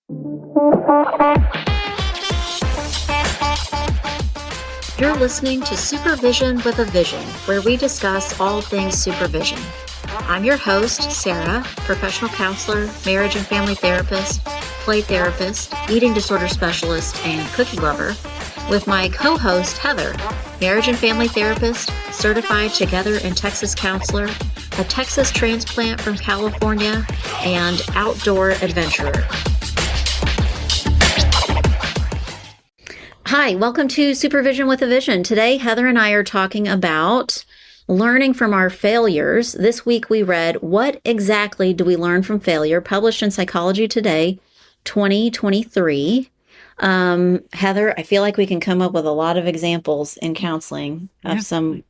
You're listening to Supervision with a Vision, where we discuss all things supervision. I'm your host, Sarah, professional counselor, marriage and family therapist, play therapist, eating disorder specialist, and cookie lover, with my co-host, Heather, marriage and family therapist, certified Together in Texas counselor, a Texas transplant from California, and outdoor adventurer. Hi, welcome to Supervision with a Vision. Today, Heather and I are talking about learning from our failures. This week, we read What Exactly Do We Learn from Failure? Published in Psychology Today, 2023. Heather, I feel like we can come up with a lot of examples in counseling of some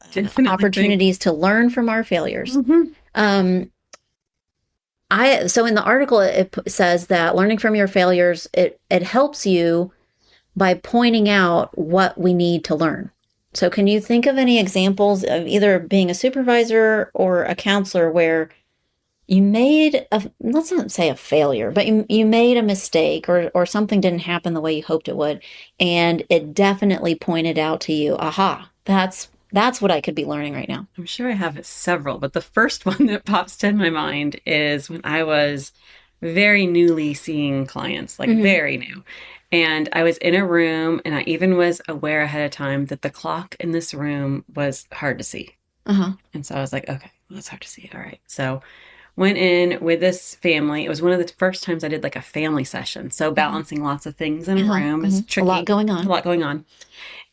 opportunities to learn from our failures. Mm-hmm. So in the article, it says that learning from your failures, it helps you by pointing out what we need to learn. So can you think of any examples of either being a supervisor or a counselor where you made let's not say a failure, but you made a mistake or something didn't happen the way you hoped it would, and it definitely pointed out to you, aha, that's what I could be learning right now? I'm sure I have several, but the first one that pops to my mind is when I was very newly seeing clients, like very new. And I was in a room, and I even was aware ahead of time that the clock in this room was hard to see. And so I was like, okay, well, it's hard to see. All right. So went in with this family. It was one of the first times I did like a family session. So balancing lots of things in a room is tricky. A lot going on.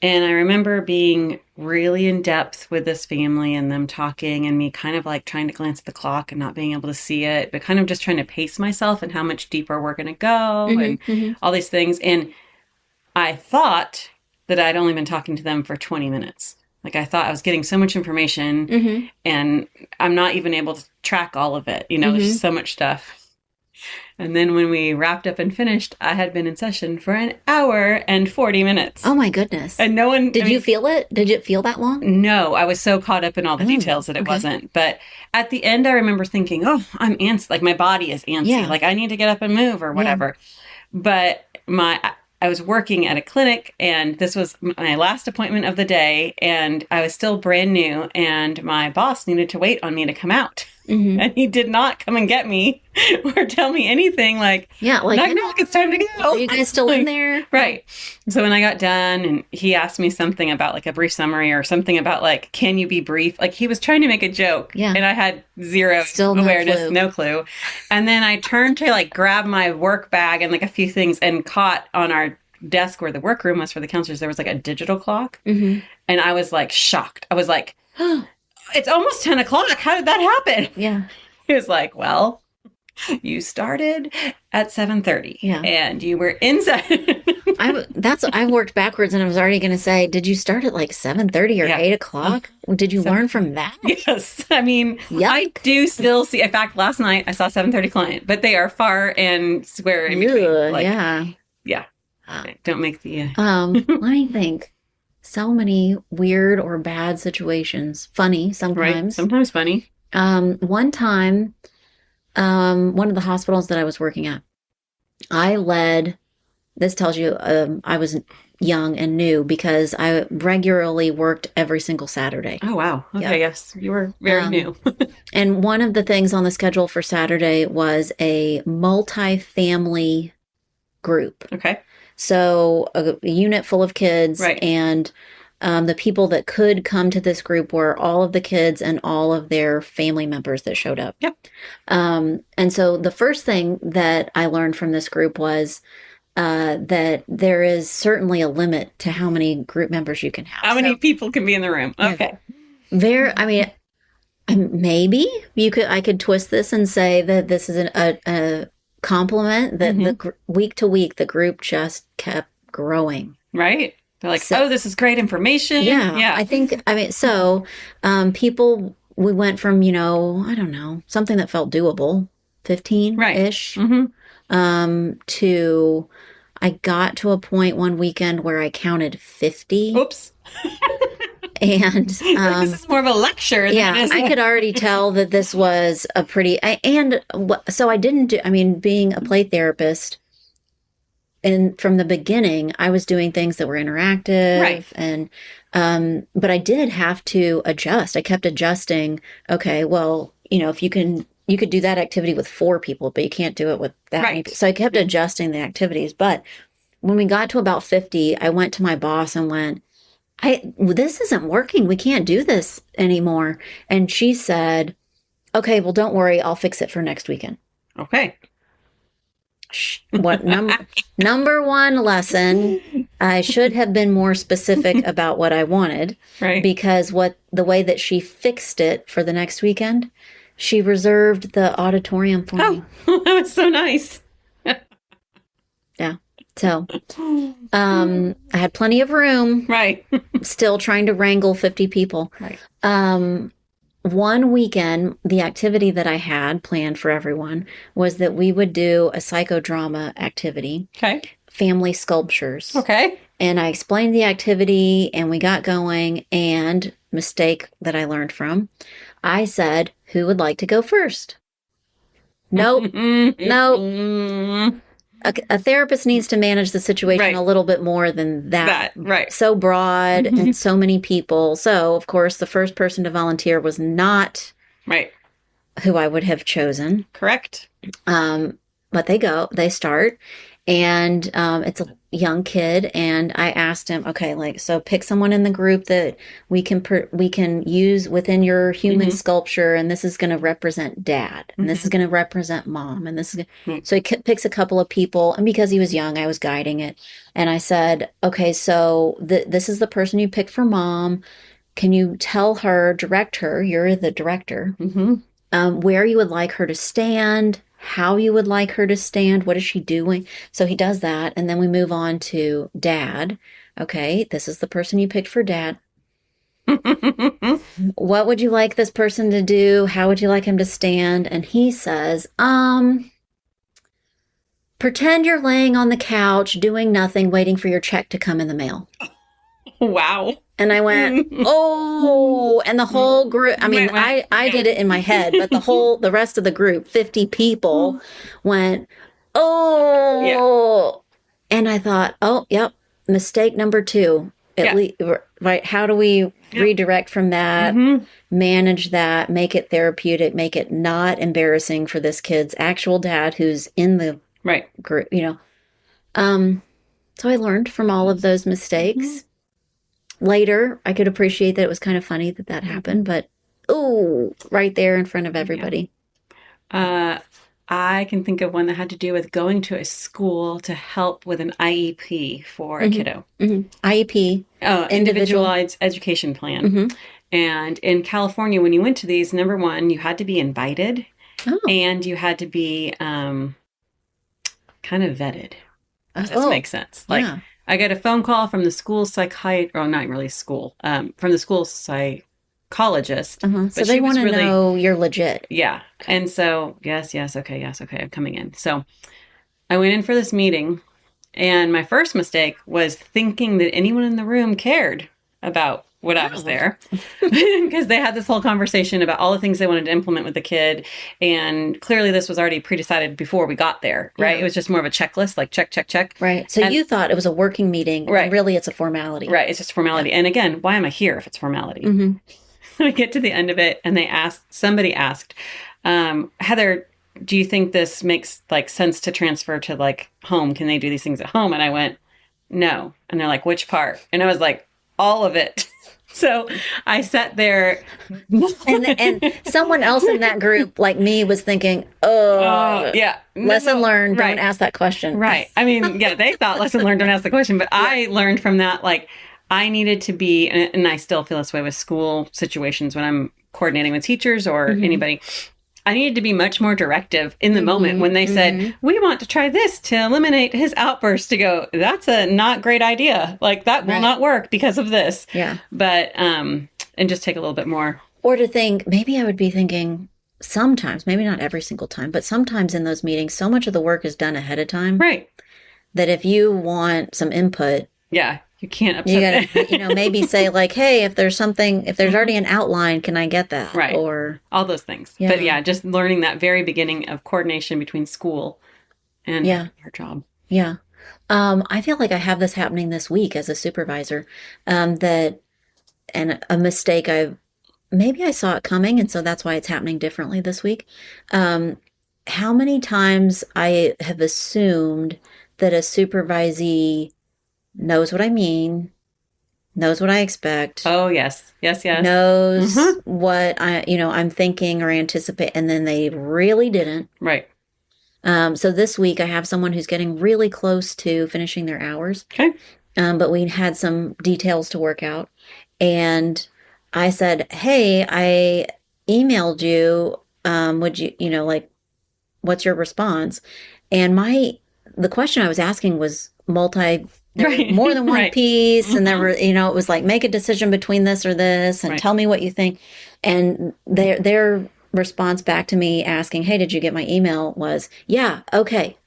And I remember being really in depth with this family and them talking and me kind of like trying to glance at the clock and not being able to see it, but kind of just trying to pace myself and how much deeper we're going to go and all these things. And I thought that I'd only been talking to them for 20 minutes. Like I thought I was getting so much information and I'm not even able to track all of it. You know, there's so much stuff. And then when we wrapped up and finished, I had been in session for an hour and 40 minutes. Oh my goodness. And no one... Did you feel it? Did it feel that long? No, I was so caught up in all the details that it wasn't. But at the end, I remember thinking, oh, I'm antsy. Like my body is antsy. Yeah. Like I need to get up and move or whatever. Yeah. But I was working at a clinic, and this was my last appointment of the day, and I was still brand new, and my boss needed to wait on me to come out. And he did not come and get me or tell me anything like, knock, it's time to go. Are you guys still in there? Right. So when I got done and he asked me something about like a brief summary or something about like, can you be brief? Like he was trying to make a joke and I had zero awareness, no clue. And then I turned to like grab my work bag and like a few things and caught on our desk where the workroom was for the counselors, there was like a digital clock. And I was like shocked. I was like, it's almost 10 o'clock. How did that happen? Yeah. He was like, well, you started at 7:30 and you were inside. I worked backwards and I was already going to say, did you start at like 7:30 or 8 o'clock? Did you learn from that? Yes. I mean, I do still see, in fact, last night I saw 7:30 client, but they are far and square in between. Like, yeah. Don't make the... let me think. So many weird or bad situations. Funny sometimes. Right. Sometimes funny. One time, one of the hospitals that I was working at, I led, this tells you I was young and new because I regularly worked every single Saturday. Oh, wow. Okay, yes. You were very new. And one of the things on the schedule for Saturday was a multi-family group. Okay. So a unit full of kids, and the people that could come to this group were all of the kids and all of their family members that showed up. Yep. And so the first thing that I learned from this group was that there is certainly a limit to how many group members you can have. How many people can be in the room? Okay. Maybe I could twist this and say that this is a compliment that the week to week, the group just kept growing. Right. They're like, oh, this is great information. Yeah. People, we went from, I don't know, something that felt doable, 15-ish, to I got to a point one weekend where I counted 50. Oops. And this is more of a lecture. I could already tell that this was a pretty, so I didn't do, being a play therapist, and from the beginning, I was doing things that were interactive, Right. and but I did have to adjust. I kept adjusting. Okay, well, if you could do that activity with 4 people, but you can't do it with that many. Right. So I kept adjusting the activities. But when we got to about 50, I went to my boss and went, this isn't working. We can't do this anymore. And she said, okay, well, don't worry. I'll fix it for next weekend. Okay. What number one lesson, I should have been more specific about what I wanted, Right. because the way that she fixed it for the next weekend, she reserved the auditorium for me. Oh, that was so nice. Yeah. So, I had plenty of room, Right. still trying to wrangle 50 people. Right. One weekend, the activity that I had planned for everyone was that we would do a psychodrama activity, Okay. family sculptures. Okay. And I explained the activity and we got going, and mistake that I learned from, I said, who would like to go first? Nope. Nope. A therapist needs to manage the situation Right. a little bit more than that. Right. So broad and so many people. So, of course, the first person to volunteer was not Right. who I would have chosen. Correct. But they start, and it's a young kid, and I asked him, okay, so pick someone in the group that we can use within your human sculpture, and this is going to represent dad, and this is going to represent mom, and this is so he picks a couple of people, and because he was young, I was guiding it, and I said, okay, so this is the person you picked for mom. Can you direct her? You're the director. Where you would like her to stand, how you would like her to stand, what is she doing? So he does that, and then we move on to dad. Okay, this is the person you picked for dad. What would you like this person to do? How would you like him to stand? And he says, pretend you're laying on the couch doing nothing, waiting for your check to come in the mail. Wow. And I went, oh, and the whole group, I mean, I did it in my head, but the rest of the group, 50 people went, oh, and I thought, oh, yep, mistake number 2, at least, right? How do we redirect from that, manage that, make it therapeutic, make it not embarrassing for this kid's actual dad who's in the group, so I learned from all of those mistakes. Later, I could appreciate that it was kind of funny that happened, but right there in front of everybody. I can think of one that had to do with going to a school to help with an IEP for a kiddo. IEP. Individualized education plan. And in California, when you went to these, number one, you had to be invited and you had to be kind of vetted. Does that make sense? I got a phone call from the school not really school, from the school psychologist. So they want to know you're legit. Yeah. Okay. And so, yes, okay, I'm coming in. So I went in for this meeting, and my first mistake was thinking that anyone in the room cared about what I was there, because they had this whole conversation about all the things they wanted to implement with the kid. And clearly this was already pre-decided before we got there, right? It was just more of a checklist, like check, check, check. Right. So you thought it was a working meeting. Right. And really it's a formality. Right. It's just formality. And again, why am I here if it's formality? So I get to the end of it, and somebody asked, Heather, do you think this makes sense to transfer to home? Can they do these things at home? And I went, no. And they're like, which part? And I was like, all of it. So I sat there. and someone else in that group, like me, was thinking, lesson learned, don't ask that question. Right. I mean, they thought lesson learned, don't ask the question. But I learned from that, I needed to be, and I still feel this way with school situations when I'm coordinating with teachers or anybody. I needed to be much more directive in the moment when they said, we want to try this to eliminate his outburst, to go, that's a not great idea. That will not work because of this. Yeah. But, and just take a little bit more. Or to think, maybe I would be thinking sometimes, maybe not every single time, but sometimes in those meetings, so much of the work is done ahead of time. Right. That if you want some input. Yeah. You can't upset you gotta, maybe say hey, if there's already an outline, can I get that? Right. Or all those things. Yeah. But just learning that very beginning of coordination between school and her job. Yeah. I feel like I have this happening this week as a supervisor. And a mistake maybe I saw it coming, and so that's why it's happening differently this week. How many times I have assumed that a supervisee knows what I mean, knows what I expect, Oh, yes. Yes, yes. knows Mhm. what I'm thinking or anticipate, and then they really didn't. Right. So this week I have someone who's getting really close to finishing their hours, Okay. but we had some details to work out, and I said, "Hey, I emailed you. Would you, like, what's your response?" And the question I was asking was there was Right. more than one Right. piece, and there Mhm. were, it was like, make a decision between this or this, and Right. tell me what you think. And their response back to me asking, "Hey, did you get my email?" was, "Yeah, okay."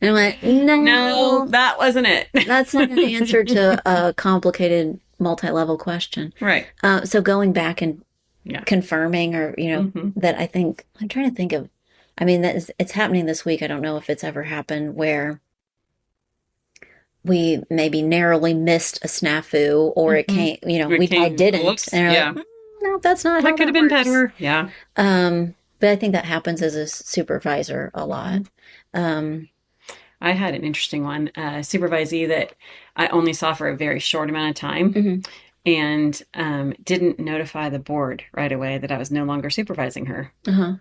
And I went, No, "No, that wasn't it. that's not an answer to a complicated multi-level question." Right. So going back and Yeah. confirming, or Mhm. that I'm trying to think of. I mean, it's happening this week. I don't know if it's ever happened where we maybe narrowly missed a snafu, or it Mhm. came. It I came- didn't, whoops, and they're yeah. like, no, that's not how That could have been works." better. Yeah. But I think that happens as a supervisor a lot. I had an interesting one, supervisee that I only saw for a very short amount of time Mhm. and didn't notify the board right away that I was no longer supervising her. Uh-huh.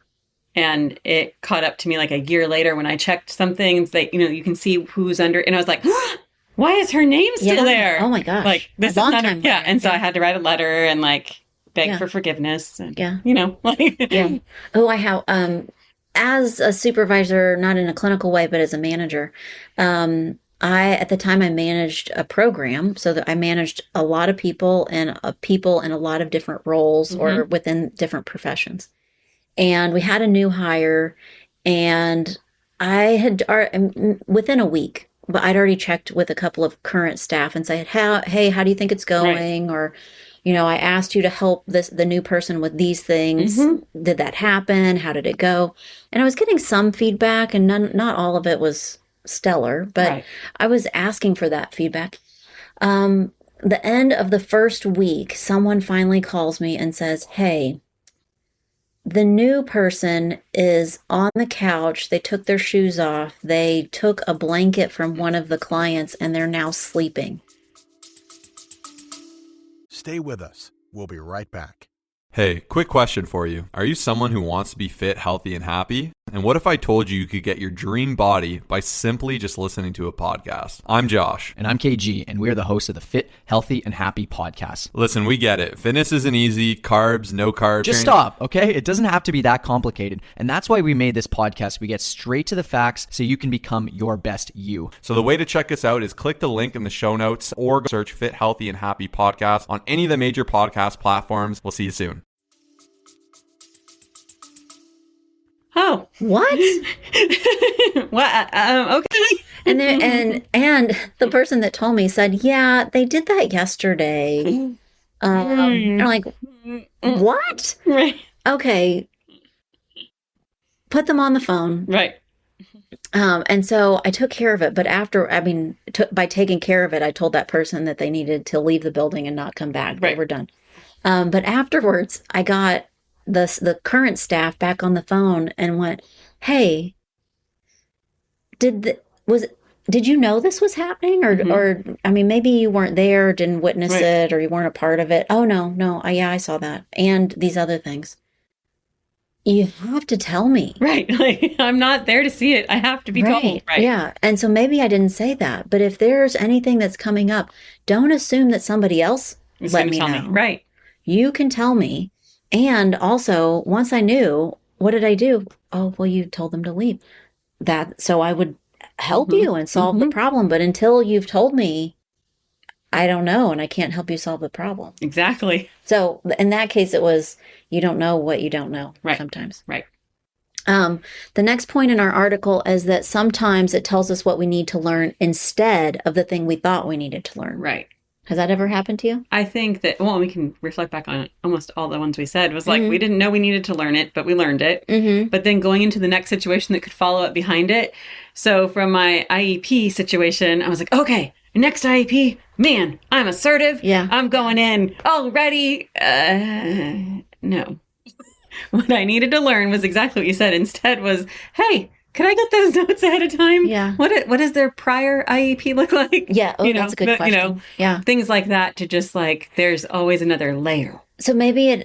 And it caught up to me like a year later when I checked something. It's like, you can see who's under, and I was like, why is her name still Yeah. there? Oh my gosh. Like, this A is long not, time yeah. later. And so Yeah. I had to write a letter and like beg Yeah. for forgiveness. And, Yeah. like, Yeah. Oh, I have, as a supervisor, not in a clinical way, but as a manager, at the time I managed a program, so that I managed a lot of people and people in a lot of different roles or within different professions. And we had a new hire, and within a week, but I'd already checked with a couple of current staff and said, "Hey, how do you think it's going?" Or, I asked you to help the new person with these things. Did that happen? How did it go? And I was getting some feedback, and not all of it was stellar, but Right. I was asking for that feedback. The end of the first week, someone finally calls me and says, "Hey, the new person is on the couch. They took their shoes off. They took a blanket from one of the clients, and they're now sleeping." Stay with us. We'll be right back. Hey, quick question for you. Are you someone who wants to be fit, healthy, and happy? And what if I told you could get your dream body by simply just listening to a podcast? I'm Josh. And I'm KG, and we are the hosts of the Fit, Healthy, and Happy podcast. Listen, we get it. Fitness isn't easy. Carbs, no carbs. Just stop, okay? It doesn't have to be that complicated. And that's why we made this podcast. We get straight to the facts so you can become your best you. So the way to check us out is click the link in the show notes or search Fit, Healthy, and Happy podcast on any of the major podcast platforms. We'll see you soon. Oh, What? what? Okay. And and the person that told me said, "Yeah, they did that yesterday." And I'm like, "What?" Right. Okay, put them on the phone. Right. And so I took care of it. But by taking care of it, I told that person that they needed to leave the building and not come back. They Right. were done. But afterwards, I got the current staff back on the phone and went, "Hey, did you know this was happening, or I mean, maybe you weren't there, didn't witness Right. it, or you weren't a part of it." "Oh, no, I saw that, and these other things." You have to tell me. Right. Like, I'm not there to see it. I have to be told. Right. Yeah. And so maybe I didn't say that, but if there's anything that's coming up, don't assume that somebody else It's let gonna me tell know. Right. You can tell me. And also, once I knew, what did I do? "Oh, well, you told them to leave." So I would help you and solve the problem. But until you've told me, I don't know, and I can't help you solve the problem. Exactly. So in that case, it was, you don't know what you don't know Right. sometimes. Right. The next point in our article is that sometimes it tells us what we need to learn instead of the thing we thought we needed to learn. Right. Has that ever happened to you? I think that, well, we can reflect back on almost all the ones we said was like, we didn't know we needed to learn it, but we learned it. But then going into the next situation that could follow up behind it. So from my IEP situation, I was like, okay, next IEP, man, I'm assertive. Yeah. I'm going in. Oh, ready. No. What I needed to learn was exactly what you said. Instead was, hey, can I get those notes ahead of time? Yeah. What does their prior IEP look like? Yeah. Oh, that's a good question. Yeah. Things like that, to just like, there's always another layer. So maybe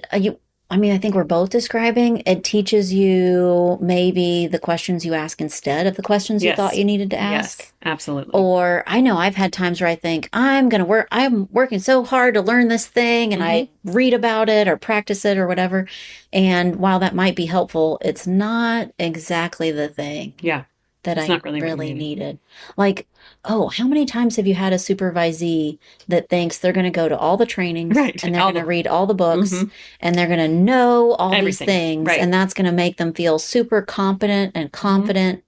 I think we're both describing, it teaches you maybe the questions you ask instead of the questions you Yes. thought you needed to ask. Yes, absolutely. Or I know I've had times where I think I'm working so hard to learn this thing, and I read about it or practice it or whatever. And while that might be helpful, it's not exactly the thing Yeah. that It's I not really what you really needed. needed. Like, oh, how many times have you had a supervisee that thinks they're going to go to all the trainings Right. and they're All going to the- read all the books and they're going to know all these Everything. things, Right. and that's going to make them feel super competent and confident,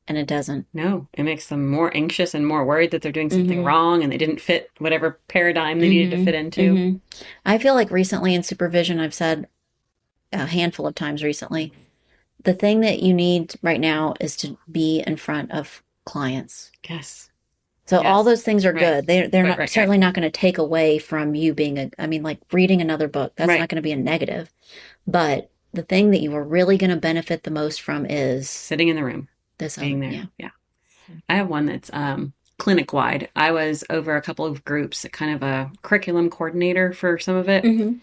and it doesn't. No, it makes them more anxious and more worried that they're doing something wrong and they didn't fit whatever paradigm they needed to fit into. I feel like recently in supervision, I've said a handful of times recently, the thing that you need right now is to be in front of clients. Yes. So Yes. all those things are Right. good. They're not Right. certainly not going to take away from you being like reading another book. That's Right. not going to be a negative. But the thing that you are really going to benefit the most from is Sitting in the room, this being other. there. Yeah. I have one that's clinic wide. I was over a couple of groups, kind of a curriculum coordinator for some of it. Mm-hmm.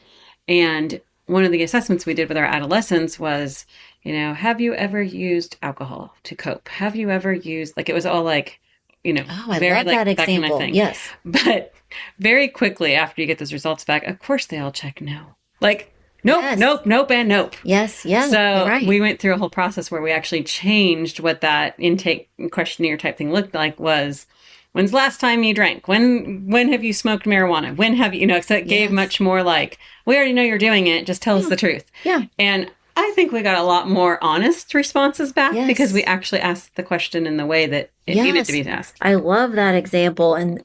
And one of the assessments we did with our adolescents was, have you ever used alcohol to cope? Have you ever used, like, it was all like, Oh, I very, love like, that example. kind of thing. Yes. But very quickly after you get those results back, of course they all check no. Like, nope, Yes. nope, and nope. Yes. Yeah. So you're right. we went through a whole process where we actually changed what that intake questionnaire type thing looked like. Was, when's the last time you drank? When have you smoked marijuana? When have you, so it gave Yes. much more like, we already know you're doing it. Just tell us the truth. Yeah. And I think we got a lot more honest responses back Yes. because we actually asked the question in the way that it needed to be asked. I love that example. And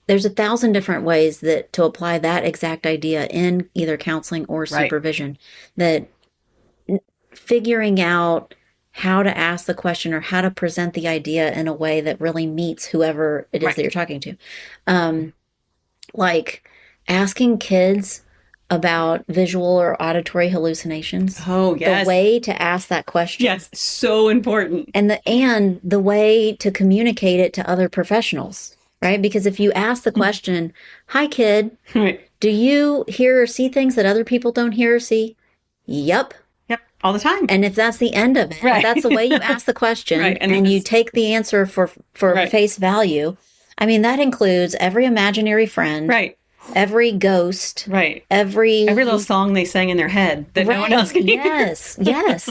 there's 1,000 different ways that to apply that exact idea in either counseling or Right. supervision, that figuring out how to ask the question or how to present the idea in a way that really meets whoever it is Right. that you're talking to. Like asking kids about visual or auditory hallucinations. Oh, yes. The way to ask that question. Yes, so important. And the way to communicate it to other professionals, right? Because if you ask the question, "Hi kid, Right. do you hear or see things that other people don't hear or see?" Yep. Yep. All the time. And if that's the end of it, Right. if that's the way you ask the question, Right. and you take the answer for Right. face value, I mean, that includes every imaginary friend, Right. every ghost, Right. every Every little song they sang in their head that no one Right. else can hear. Yes, yes.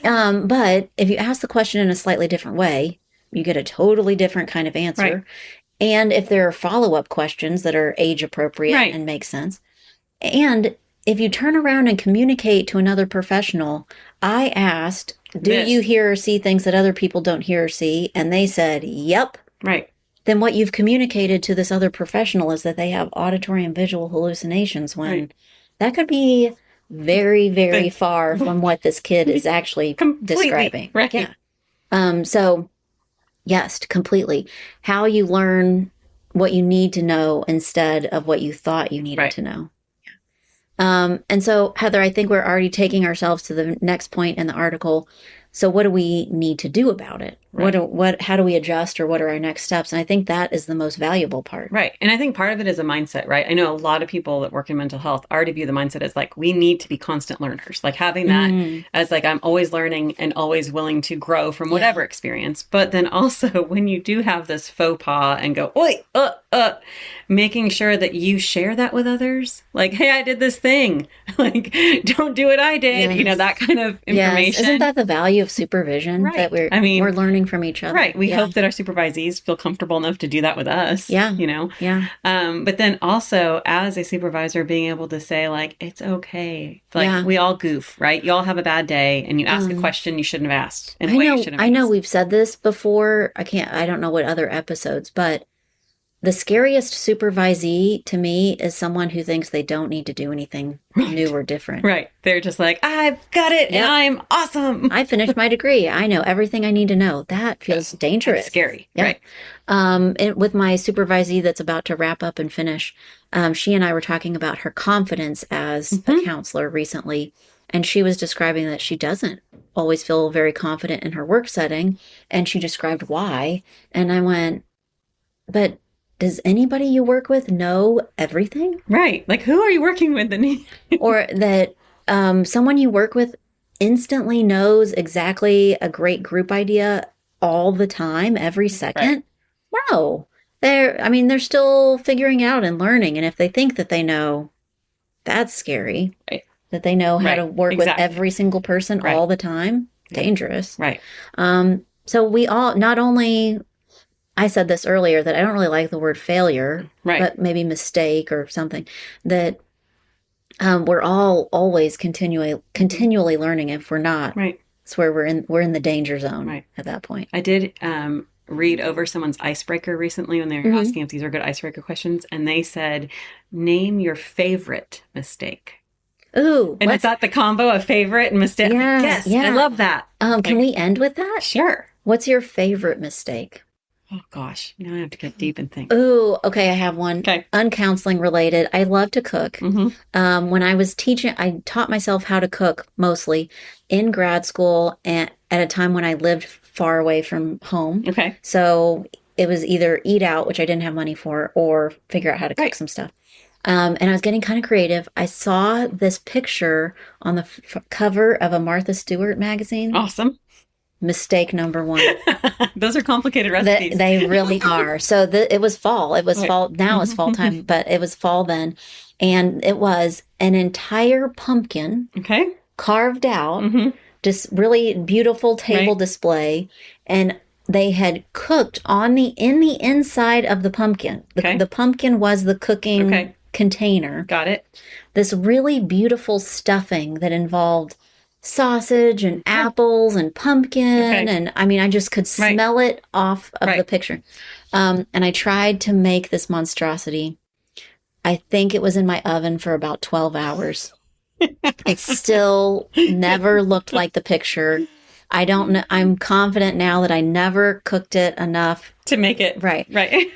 But if you ask the question in a slightly different way, you get a totally different kind of answer. Right. And if there are follow-up questions that are age appropriate Right. and make sense. And if you turn around and communicate to another professional, I asked, "Do This. you hear or see things that other people don't hear or see?" And they said, "Yep." Right. Then what you've communicated to this other professional is that they have auditory and visual hallucinations, when Right. that could be very, very far from what this kid is actually Completely. describing. Right. Yeah. So yes, completely. How you learn what you need to know instead of what you thought you needed Right. to know. And so, Heather, I think we're already taking ourselves to the next point in the article. So what do we need to do about it? Right. How do we adjust, or what are our next steps? And I think that is the most valuable part. Right. And I think part of it is a mindset, right? I know a lot of people that work in mental health already view the mindset as like, we need to be constant learners, like having that as like, I'm always learning and always willing to grow from whatever experience. But then also when you do have this faux pas and go, oi, making sure that you share that with others. Like, hey, I did this thing. Like, don't do what I did. Yes. That kind of information. Yes. Isn't that the value of supervision? Right. That we're learning from each other. Right. We Yeah. hope that our supervisees feel comfortable enough to do that with us. Yeah. Yeah. But then also as a supervisor, being able to say like, it's okay. Like Yeah. we all goof, right? You all have a bad day and you ask a question you shouldn't have asked. In a way you shouldn't have I know asked. we've said this before. I don't know what other episodes, but the scariest supervisee to me is someone who thinks they don't need to do anything new or different. Right. They're just like, I've got it Yep. and I'm awesome. I finished my degree. I know everything I need to know. That feels dangerous. It's scary. Yep. Right. And with my supervisee that's about to wrap up and finish, she and I were talking about her confidence as a counselor recently. And she was describing that she doesn't always feel very confident in her work setting. And she described why. And I went, but does anybody you work with know everything? Right. Like, who are you working with? Or that someone you work with instantly knows exactly a great group idea all the time, every second? No. They're still figuring out and learning. And if they think that they know, that's scary. Right. That they know how to work Exactly. with every single person all the time. Dangerous. Right. So we all, not only, I said this earlier, that I don't really like the word failure, Right. but maybe mistake or something, that we're all always continually learning. If we're not, Right. it's where we're in the danger zone Right. at that point. I did read over someone's icebreaker recently when they were asking if these are good icebreaker questions. And they said, name your favorite mistake. Ooh, And I thought the combo of favorite and mistake. Yeah, Yes. yeah. I love that. can we end with that? Sure. What's your favorite mistake? Oh, gosh. Now I have to get deep and think. Ooh, okay, I have one. Okay. Uncounseling related. I love to cook. When I was teaching, I taught myself how to cook mostly in grad school and at a time when I lived far away from home. Okay. So it was either eat out, which I didn't have money for, or figure out how to cook some stuff. And I was getting kind of creative. I saw this picture on the cover of a Martha Stewart magazine. Awesome. Mistake number one. Those are complicated recipes. They really are. So it was fall. It was fall. Now it's fall time, but it was fall then. And it was an entire pumpkin Okay. carved out, just really beautiful table Right. display. And they had cooked in the inside of the pumpkin. Okay. The pumpkin was the cooking Okay. container. Got it. This really beautiful stuffing that involved sausage and apples and pumpkin. Okay. And I just could Right. smell it off of the Right. picture. And I tried to make this monstrosity. I think it was in my oven for about 12 hours. It still never looked like the picture. I don't know. I'm confident now that I never cooked it enough. To make it. Right. Right.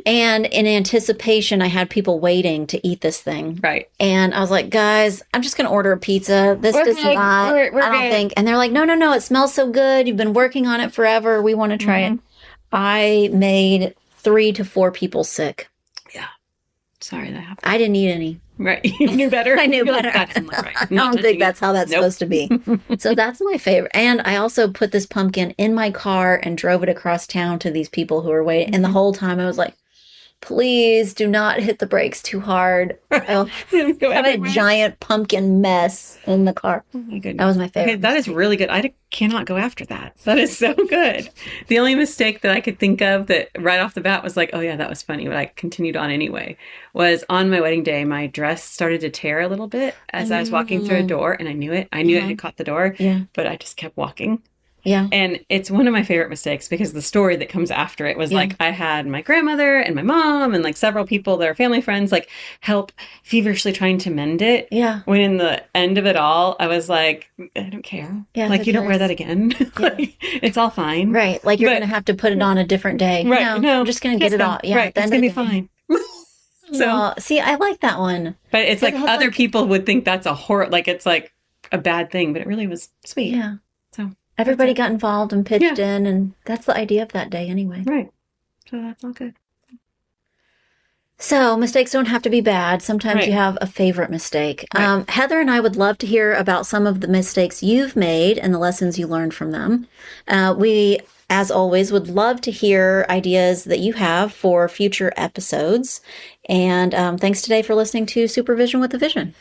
And in anticipation, I had people waiting to eat this thing. Right. And I was like, guys, I'm just going to order a pizza. This does good. not, We're I don't good. think. And they're like, no, it smells so good. You've been working on it forever. We want to try it. I made 3 to 4 people sick. Sorry that happened. I didn't eat any. Right. You knew better. I knew You're like, better. That's not right. I don't think that's how that's Nope. supposed to be. So that's my favorite. And I also put this pumpkin in my car and drove it across town to these people who were waiting. And the whole time I was like, please do not hit the brakes too hard. I'll Go have a everywhere. giant pumpkin mess in the car. Oh my goodness. That was my favorite. Okay, that is really good. Cannot go after that. That is so good. The only mistake that I could think of that right off the bat was like, oh yeah, that was funny, but I continued on anyway, was on my wedding day, my dress started to tear a little bit as I was walking through a door, and I knew it. I knew it had caught the door, Yeah. but I just kept walking. Yeah. And it's one of my favorite mistakes because the story that comes after it was like I had my grandmother and my mom and like several people that are family friends like help feverishly trying to mend it. Yeah. When in the end of it all, I was like, I don't care. Yeah, Like who you don't wear cares? that again. Like, it's all fine. Right. Like you're But- going to have to put it on a different day. Right. No, I'm just going to get it off. Yeah. Right. at the It's end gonna of be the day. fine. So, Aw, see, I like that one. but it's like it has, other like- people would think that's a horror, like it's like a bad thing, but it really was sweet. Yeah. So Everybody got involved and pitched Yeah. in, and that's the idea of that day anyway. right. So that's all good. So mistakes don't have to be bad. Sometimes Right. you have a favorite mistake. Right. Heather and I would love to hear about some of the mistakes you've made and the lessons you learned from them. We, as always, would love to hear ideas that you have for future episodes. And thanks today for listening to Supervision with a Vision.